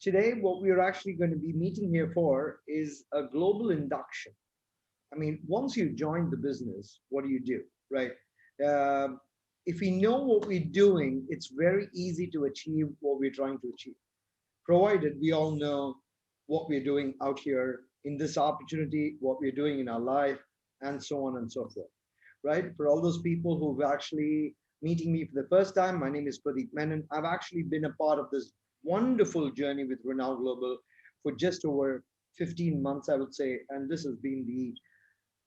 Today, what we are actually going to be meeting here for is a global induction. I mean, once you join the business, what do, right? Um if we know what we're doing, it's very easy to achieve what we're trying to achieve, provided we all know what we're doing out here in this opportunity, what we're doing in our life, and so on and so forth, right? For all those people who've actually meeting me for the first time, my name is Pradeep Menon. I've actually been a part of this wonderful journey with ReNao Global for just over 15 months, I would say. And this has been the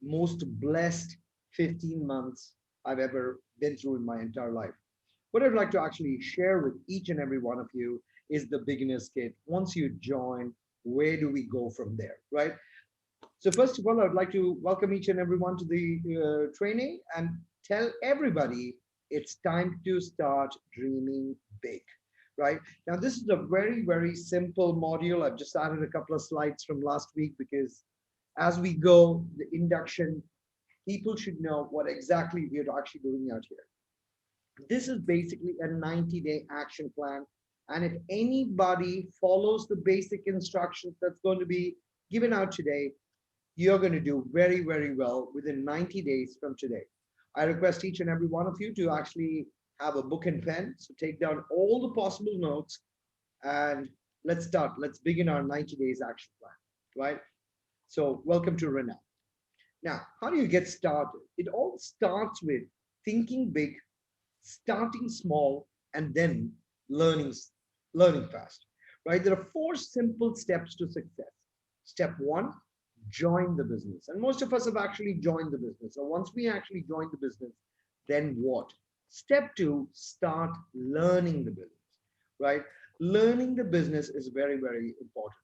most blessed 15 months I've ever been through in my entire life. What I'd like to actually share with each and every one of you is the beginner's kit. Once you join, where do we go from there, right? So first of all, I'd like to welcome each and everyone to the training and tell everybody it's time to start dreaming big, right? Now, this is a very, very simple module. I've just added a couple of slides from last week because as we go, the induction, people should know what exactly we're actually doing out here. This is basically a 90-day action plan. And if anybody follows the basic instructions that's going to be given out today, you're going to do very, very well within 90 days from today. I request each and every one of you to actually have a book and pen. So take down all the possible notes and let's start. Let's begin our 90 days action plan, right? So welcome to Renault. Now, how do you get started? It all starts with thinking big, starting small, and then learning, learning fast, right? There are four simple steps to success. Step one, join the business. And most of us have actually joined the business. So once we actually join the business, then what? Step two, start learning the business, right? Learning the business is very, very important.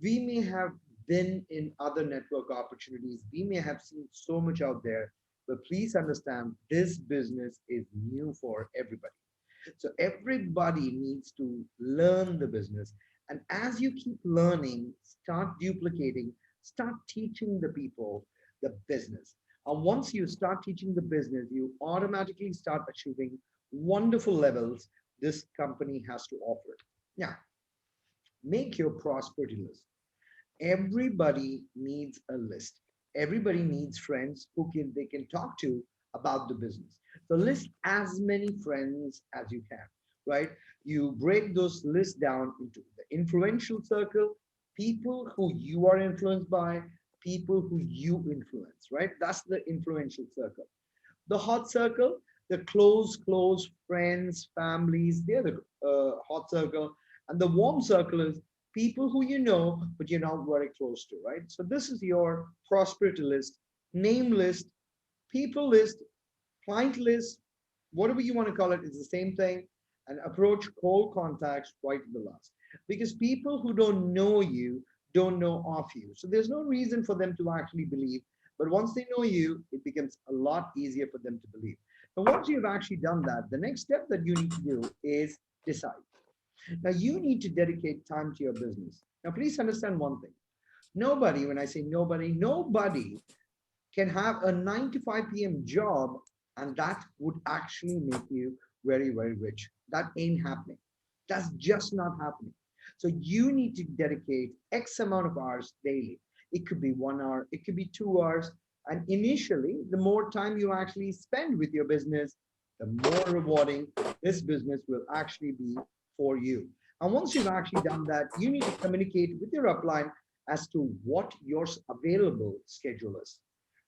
We may have been in other network opportunities. We may have seen so much out there, but please understand this business is new for everybody. So everybody needs to learn the business. And as you keep learning, start duplicating, start teaching the people the business. And once you start teaching the business, you automatically start achieving wonderful levels this company has to offer. Now, make your prosperity list. Everybody needs a list. Everybody needs friends who they can talk to about the business. So list as many friends as you can, right? You break those lists down into the influential circle, people who you are influenced by, people who you influence, right? That's the influential circle. The hot circle, the close friends, families, they're the hot circle. And the warm circle is people who you know, but you're not very close to, right? So this is your prosperity list, name list, people list, client list, whatever you want to call it, it's the same thing. And approach cold contacts right to the last. Because people who don't know you don't know of you. So there's no reason for them to actually believe. But once they know you, it becomes a lot easier for them to believe. And once you've actually done that, the next step that you need to do is decide. Now you need to dedicate time to your business. Now please understand one thing. Nobody, when I say nobody, nobody can have a 9 to 5 p.m. job and that would actually make you very, very rich. That ain't happening. That's just not happening. So you need to dedicate X amount of hours daily. It could be 1 hour, it could be 2 hours. And initially, the more time you actually spend with your business, the more rewarding this business will actually be for you. And once you've actually done that, you need to communicate with your upline as to what your available schedule is,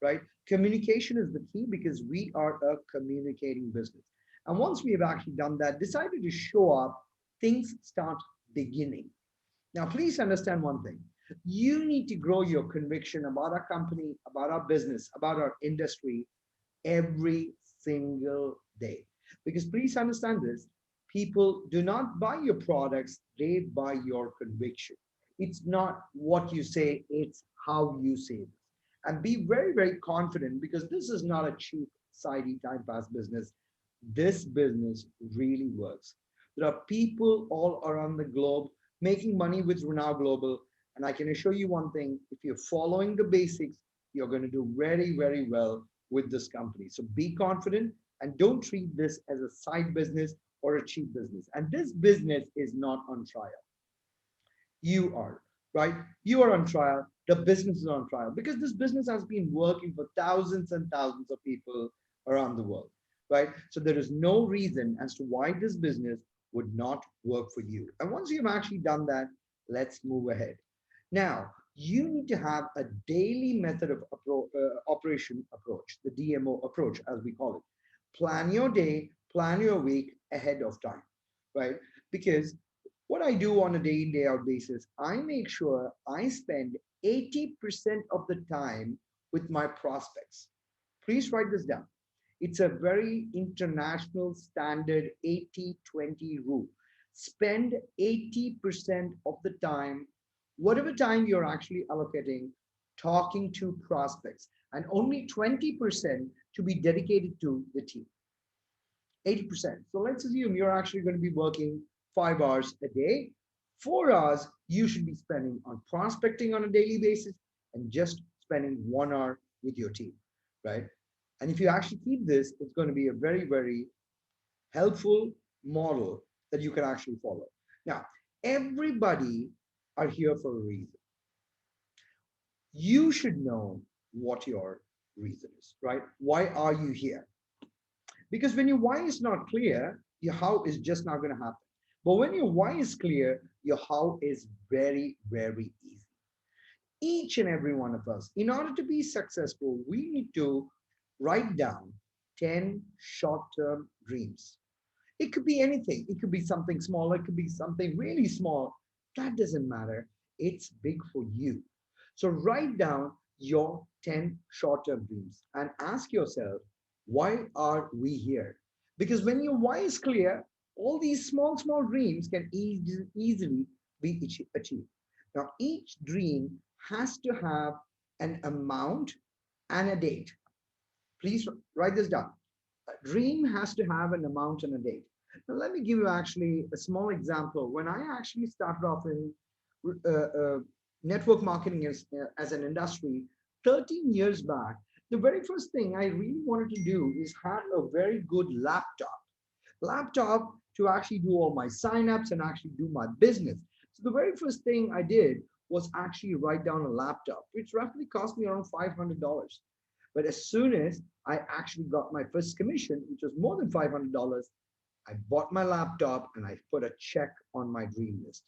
right? Communication is the key because we are a communicating business. And once we have actually done that, decided to show up, things start beginning. Now, please understand one thing. You need to grow your conviction about our company, about our business, about our industry every single day. Because please understand this, people do not buy your products, they buy your conviction. It's not what you say, it's how you say it. And be very, very confident because this is not a cheap, sidey time pass business. This business really works. There are people all around the globe making money with ReNao Global. And I can assure you one thing, if you're following the basics, you're going to do very, very well with this company. So be confident and don't treat this as a side business or a cheap business. And this business is not on trial. You are, right? You are on trial. The business is on trial because this business has been working for thousands and thousands of people around the world, right? So there is no reason as to why this business would not work for you. And once you've actually done that, let's move ahead. Now, you need to have a daily method of operation approach, the DMO approach, as we call it. Plan your day, plan your week ahead of time, right? Because what I do on a day in, day out basis, I make sure I spend 80% of the time with my prospects. Please write this down. It's a very international standard 80-20 rule. Spend 80% of the time, whatever time you're actually allocating, talking to prospects, and only 20% to be dedicated to the team. 80%. So let's assume you're actually going to be working 5 hours a day. 4 hours you should be spending on prospecting on a daily basis and just spending 1 hour with your team, right? And if you actually keep this, it's going to be a very, very helpful model that you can actually follow. Now, everybody are here for a reason. You should know what your reason is, right? Why are you here? Because when your why is not clear, your how is just not going to happen. But when your why is clear, your how is very, very easy. Each and every one of us, in order to be successful, we need to write down 10 short term dreams. It could be anything, it could be something small, it could be something really small. That doesn't matter. It's big for you. So write down your 10 short term dreams and ask yourself, why are we here? Because when your why is clear, all these small, small dreams can easily be achieved. Now, each dream has to have an amount and a date. Please write this down. A dream has to have an amount and a date. Now, let me give you actually a small example. When I actually started off in uh, uh, network marketing as an industry 13 years back, the very first thing I really wanted to do is have a very good laptop to actually do all my signups and actually do my business. So the very first thing I did was actually write down a laptop, which roughly cost me around $500. But as soon as I actually got my first commission, which was more than $500, I bought my laptop and I put a check on my dream list.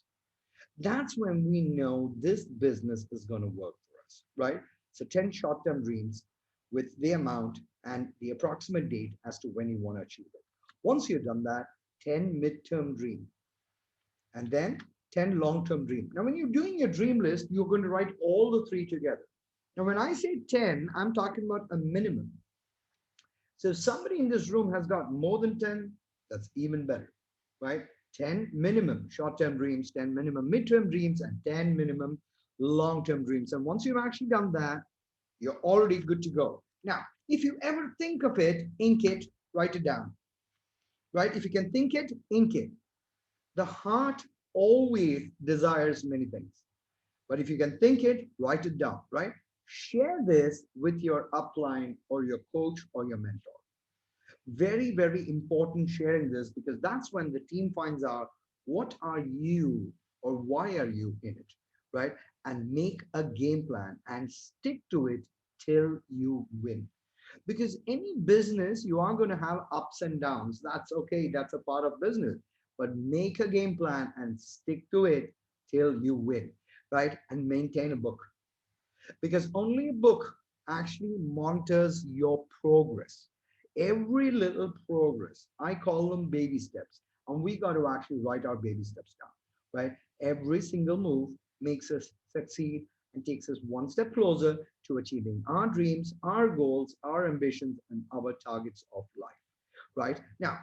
That's when we know this business is going to work for us, right? So 10 short-term dreams with the amount and the approximate date as to when you want to achieve it. Once you've done that, 10 midterm dream and then 10 long-term dream. Now, when you're doing your dream list, you're going to write all the three together. Now, when I say 10, I'm talking about a minimum. So if somebody in this room has got more than 10, that's even better, right? 10 minimum short-term dreams, 10 minimum midterm dreams, and 10 minimum long-term dreams. And once you've actually done that, you're already good to go. Now, if you ever think of it, ink it, write it down, right? If you can think it, ink it. The heart always desires many things. But if you can think it, write it down, right? Share this with your upline or your coach or your mentor. Very, very important sharing this because that's when the team finds out what are you or why are you in it, right? And make a game plan and stick to it till you win. Because any business, you are going to have ups and downs. That's okay. That's a part of business. But make a game plan and stick to it till you win, right? And maintain a book because only a book actually monitors your progress. Every little progress, I call them baby steps, and we got to actually write our baby steps down, right? Every single move makes us succeed and takes us one step closer to achieving our dreams, our goals, our ambitions, and our targets of life, right? Now,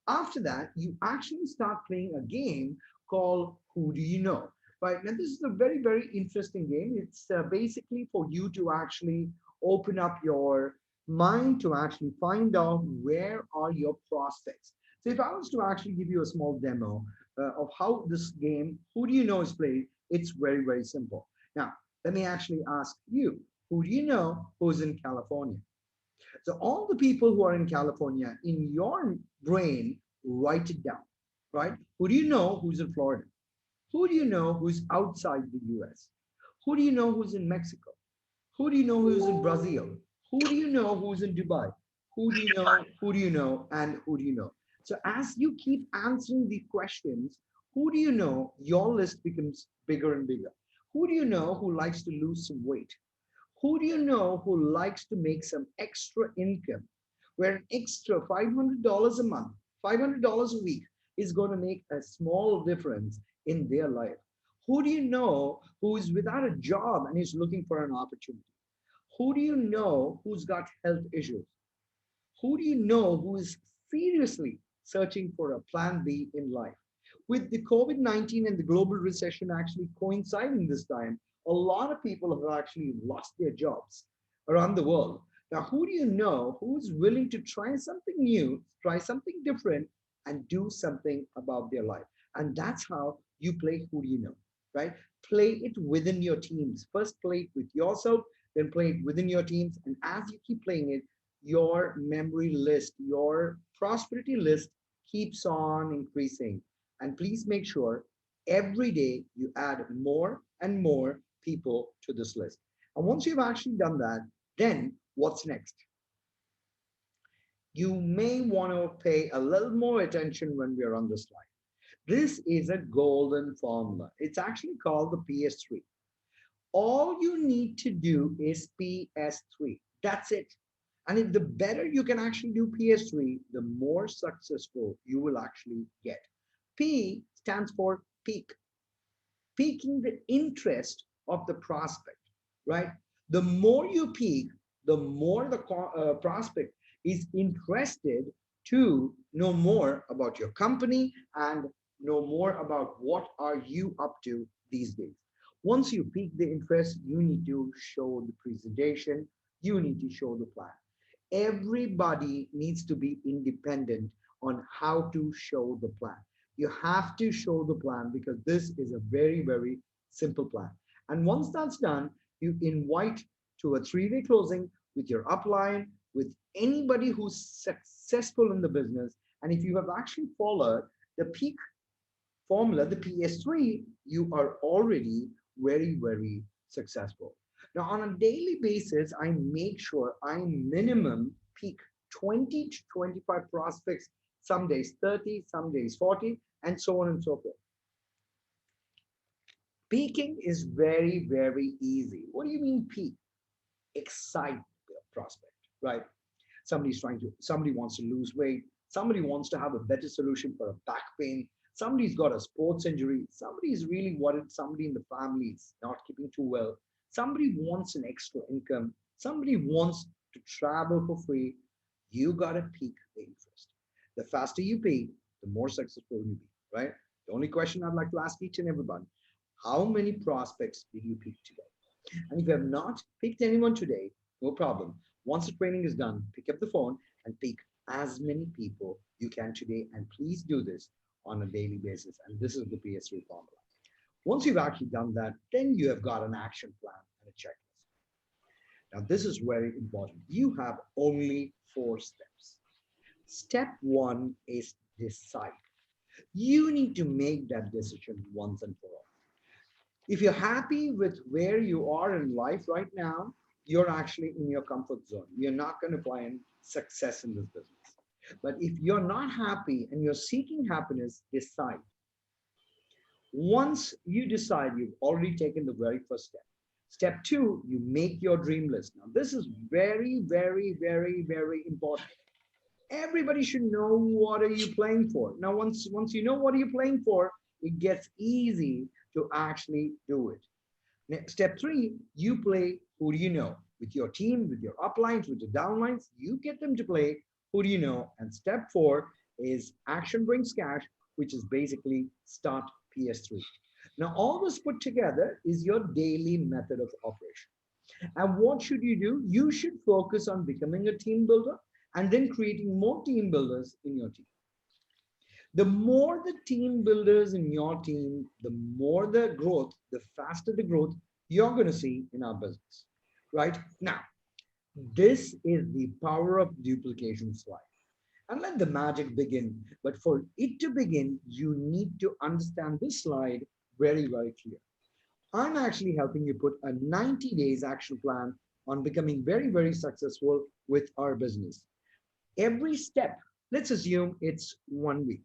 after that, you actually start playing a game called Who Do You Know? Right now, this is a very, very interesting game. It's basically for you to actually open up your mind to actually find out where are your prospects. So if I was to actually give you a small demo of how this game, Who Do You Know, is played, it's very, very simple. Now, let me actually ask you, who do you know who's in California? So all the people who are in California, in your brain, write it down, right? Who do you know who's in Florida? Who do you know who's outside the US? Who do you know who's in Mexico? Who do you know who's in Brazil? Who do you know who's in Dubai? Who do you know? Who do you know? And who do you know? So as you keep answering the questions, who do you know? Your list becomes bigger and bigger. Who do you know who likes to lose some weight? Who do you know who likes to make some extra income? Where an extra $500 a month, $500 a week is going to make a small difference in their life. Who do you know who is without a job and is looking for an opportunity? Who do you know who's got health issues? Who do you know who is seriously searching for a plan B in life? With the COVID-19 and the global recession actually coinciding this time, a lot of people have actually lost their jobs around the world. Now, who do you know who's willing to try something new, try something different, and do something about their life? And that's how you play who do you know, right? Play it within your teams. First, play it with yourself, then play it within your teams. And as you keep playing it, your memory list, your prosperity list keeps on increasing. And please make sure every day you add more and more people to this list. And once you've actually done that, then what's next? You may want to pay a little more attention when we're on this slide. This is a golden formula. It's actually called the PS3. All you need to do is PS3. That's it. And if the better you can actually do PS3, the more successful you will actually get. P stands for peak, piquing the interest of the prospect, right? The more you peak, the more the prospect is interested to know more about your company and know more about what are you up to these days. Once you pique the interest, you need to show the presentation, you need to show the plan. Everybody needs to be independent on how to show the plan. You have to show the plan because this is a very, very simple plan. And once that's done, you invite to a 3-way closing with your upline, with anybody who's successful in the business. And if you have actually followed the peak formula, the PS3, you are already very, very successful. Now, on a daily basis, I make sure I minimum peak 20 to 25 prospects, some days 30, some days 40, and so on and so forth. Peaking is very, very easy. What do you mean peak? Excite the prospect, right? Somebody wants to lose weight. Somebody wants to have a better solution for a back pain. Somebody's got a sports injury. Somebody's really worried. Somebody in the family is not keeping too well. Somebody wants an extra income. Somebody wants to travel for free. You got to pique the interest. The faster you peak, the more successful you be, right? The only question I'd like to ask each and everyone, how many prospects did you pick today? And if you have not picked anyone today, no problem. Once the training is done, pick up the phone and pick as many people you can today. And please do this on a daily basis. And this is the PS3 formula. Once you've actually done that, then you have got an action plan and a checklist. Now, this is very important. You have only 4 steps. Step 1 is decide. You need to make that decision once and for all. If you're happy with where you are in life right now, you're actually in your comfort zone. You're not going to find success in this business. But if you're not happy and you're seeking happiness, decide. Once you decide, you've already taken the very first step. Step 2, you make your dream list. Now, this is very, very, very, very important. Everybody should know what are you playing for. Now, once you know what are you playing for, it gets easy to actually do it. Next, step 3, you play who do you know with your team, with your uplines, with your downlines. You get them to play who do you know. And step 4 is action brings cash, which is basically start PS3. Now, all this put together is your daily method of operation. And what should you do? You should focus on becoming a team builder and then creating more team builders in your team. The more the team builders in your team, the more the growth, the faster the growth you're going to see in our business, right? Now, this is the power of duplication slide. And let the magic begin. But for it to begin, you need to understand this slide very, very clear. I'm actually helping you put a 90 days action plan on becoming very, very successful with our business. Every step, let's assume it's 1 week.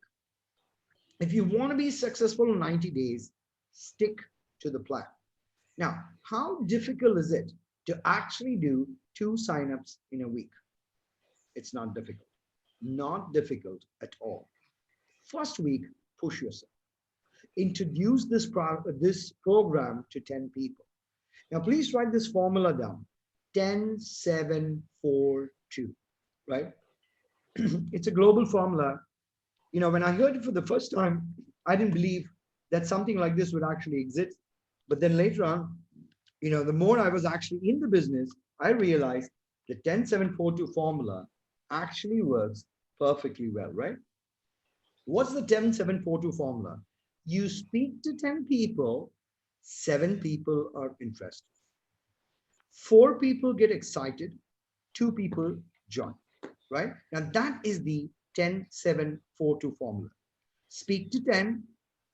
If you want to be successful in 90 days, stick to the plan. Now, how difficult is it to actually do 2 signups in a week? It's not difficult. Not difficult at all. First week, push yourself. Introduce this program to 10 people. Now, please write this formula down. 10, 7, 4, 2, right? It's a global formula. When I heard it for the first time, I didn't believe that something like this would actually exist. But then later on, the more I was actually in the business, I realized the 10-7-4-2 formula actually works perfectly well, right? What's the 10-7-4-2 formula? You speak to 10 people, 7 people are interested. 4 people get excited, 2 people join, right? Now that is the 10-7-4-2 formula. Speak to 10,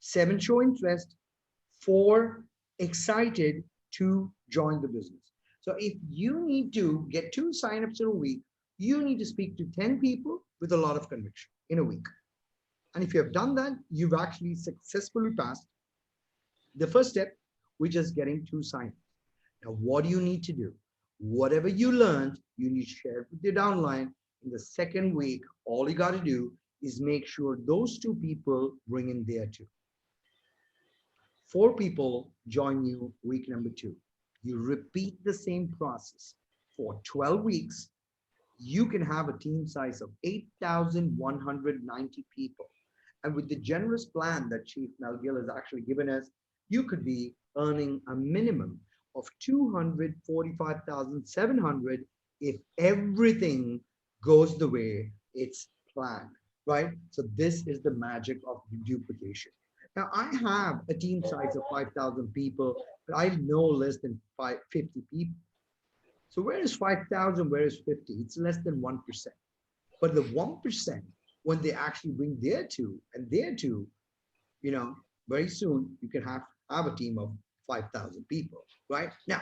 7 show interest, 4 excited to join the business. So if you need to get 2 signups in a week, you need to speak to 10 people with a lot of conviction in a week. And if you have done that, you've actually successfully passed the first step, which is getting 2 signups. Now, what do you need to do? Whatever you learned, you need to share it with your downline. In the second week, all you got to do is make sure those 2 people bring in their 2. 4 people join you week number 2. You repeat the same process for 12 weeks. You can have a team size of 8,190 people. And with the generous plan that Chief Melgill has actually given us, you could be earning a minimum of 245,700 if everything goes the way it's planned, right? So this is the magic of duplication. Now I have a team size of 5,000 people, but I know less than 50 people. So where is 5,000? Where is 50? It's less than 1%. But the 1%, when they actually bring their 2 and their 2, very soon you can have a team of 5,000 people, right? Now,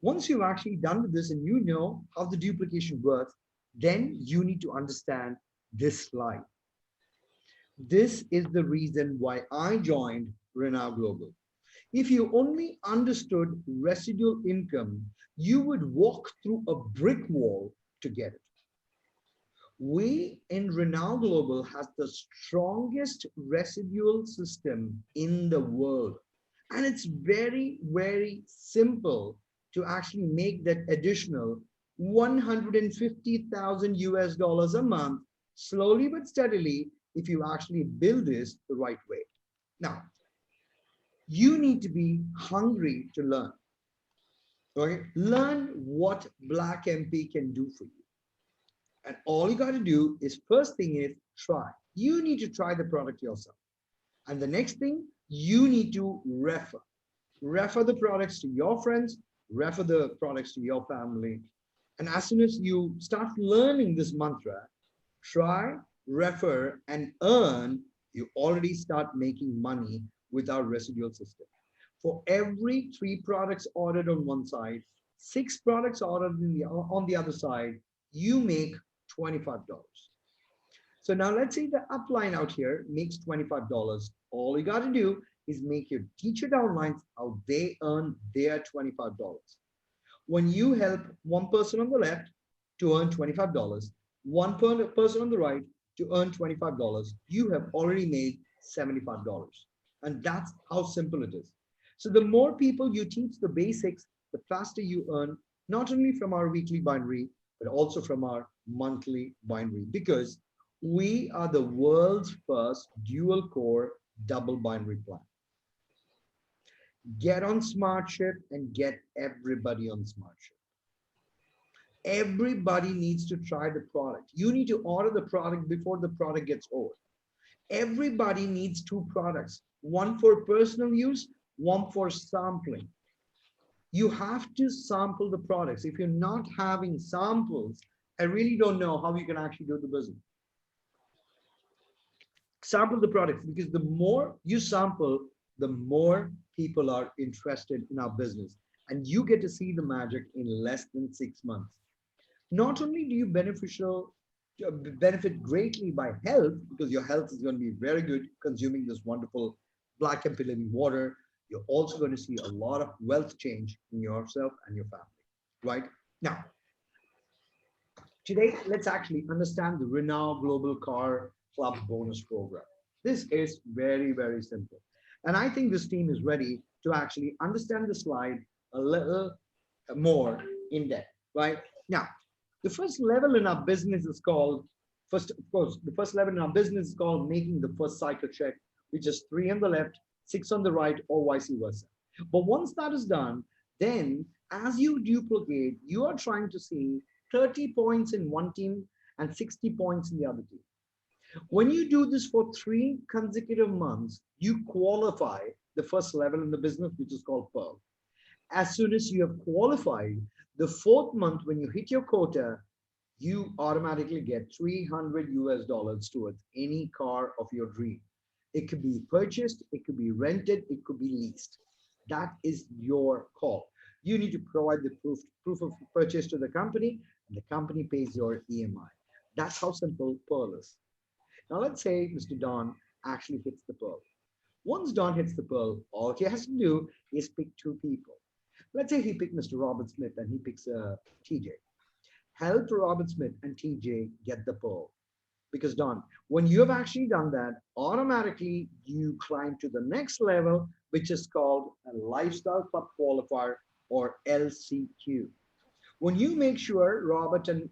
once you've actually done with this and you know how the duplication works, then you need to understand this slide. This is the reason why I joined ReNao Global. If you only understood residual income, you would walk through a brick wall to get it. We in ReNao Global has the strongest residual system in the world. And it's very, very simple to actually make that additional 150,000 US dollars a month, slowly but steadily, if you actually build this the right way. Now, you need to be hungry to learn. Okay? Learn what Black MP can do for you. And all you got to do is, first thing is try. You need to try the product yourself. And the next thing, you need to refer. Refer the products to your friends, refer the products to your family. And as soon as you start learning this mantra, try, refer, and earn, you already start making money with our residual system. For every 3 products ordered on one side, 6 products ordered on the other side, you make $25. So now let's say the upline out here makes $25. All you got to do is make your teacher downlines how they earn their $25. When you help one person on the left to earn $25, one person on the right to earn $25, you have already made $75. And that's how simple it is. So the more people you teach the basics, the faster you earn, not only from our weekly binary, but also from our monthly binary, because we are the world's first dual core double binary plan. Get on SmartShip and get everybody on SmartShip. Everybody needs to try the product. You need to order the product before the product gets old. Everybody needs 2 products, one for personal use, one for sampling. You have to sample the products. If you're not having samples, I really don't know how you can actually do the business. Sample the products, because the more you sample, the more people are interested in our business. And you get to see the magic in less than 6 months. Not only do you benefit greatly by health, because your health is going to be very good consuming this wonderful black and living water, you're also going to see a lot of wealth change in yourself and your family. Right now, today, let's actually understand the ReNao Global Car Club bonus program. This is very, very simple. And I think this team is ready to actually understand the slide a little more in depth, right? Now, the first level in our business is called, first, of course, the first level in our business is called making the first cycle check, which is 3 on the left, 6 on the right, or vice versa. But once that is done, then as you duplicate, you are trying to see 30 points in one team and 60 points in the other team. When you do this for 3 consecutive months, you qualify the first level in the business, which is called Pearl. As soon as you have qualified, the 4th month, when you hit your quota, you automatically get 300 US dollars towards any car of your dream. It could be purchased, it could be rented, it could be leased. That is your call. You need to provide the proof of purchase to the company, and the company pays your EMI. That's how simple Pearl is. Now let's say Mr. Don actually hits the Pearl. Once Don hits the Pearl, all he has to do is pick 2 people. Let's say he picked Mr. Robert Smith and he picks TJ. Help Robert Smith and TJ get the Pearl. Because Don, when you have actually done that, automatically you climb to the next level, which is called a Lifestyle Club Qualifier, or LCQ. When you make sure Robert and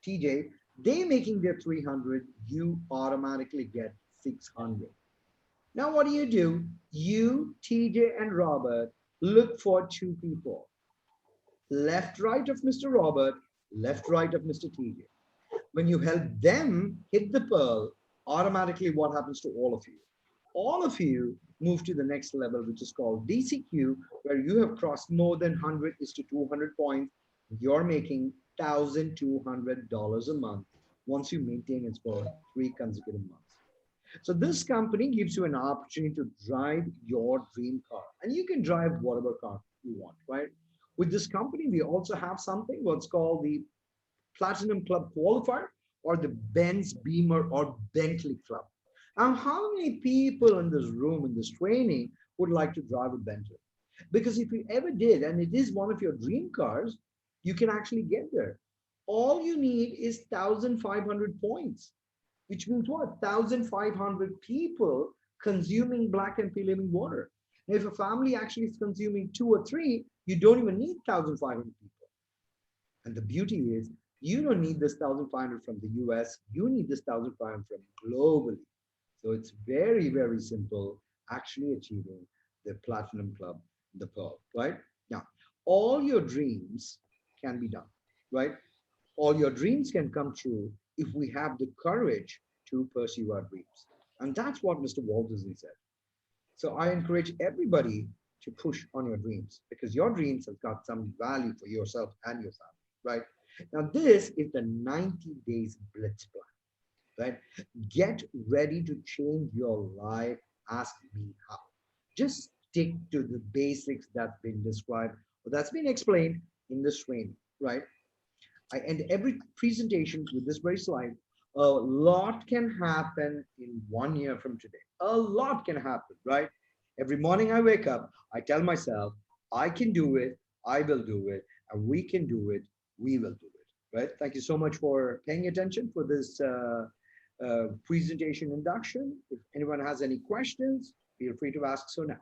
TJ, they making their 300, you automatically get 600. Now what do? You, TJ, and Robert look for 2 people. Left, right of Mr. Robert, left, right of Mr. TJ. When you help them hit the Pearl, automatically what happens to all of you? All of you move to the next level, which is called DCQ, where you have crossed more than 100 is to 200 points. You're making $1,200 a month once you maintain it for 3 consecutive months. So this company gives you an opportunity to drive your dream car, and you can drive whatever car you want, right? With this company, we also have something what's called the Platinum Club Qualifier, or the Benz, Beamer, or Bentley Club. Now, how many people in this room, in this training, would like to drive a Bentley? Because if you ever did, and it is one of your dream cars, you can actually get there. All you need is 1,500 points, which means what? 1,500 people consuming black and living water. And if a family actually is consuming 2 or 3, you don't even need 1,500 people. And the beauty is, you don't need this 1,500 from the US, you need this 1,500 from globally. So it's very, very simple actually achieving the Platinum Club, the Pearl, right? Now, all your dreams can be done, right? All your dreams can come true if we have the courage to pursue our dreams. And that's what Mr. Walt Disney said. So I encourage everybody to push on your dreams, because your dreams have got some value for yourself and your family, right? Now, this is the 90 days blitz plan, right? Get ready to change your life. Ask me how. Just stick to the basics that's been described or that's been explained in this training, right? I end every presentation with this very slide. A lot can happen in 1 year from today. A lot can happen, right? Every morning I wake up, I tell myself, I can do it, I will do it, and we can do it, we will do it, right? Thank you so much for paying attention for this presentation induction. If anyone has any questions, feel free to ask so now.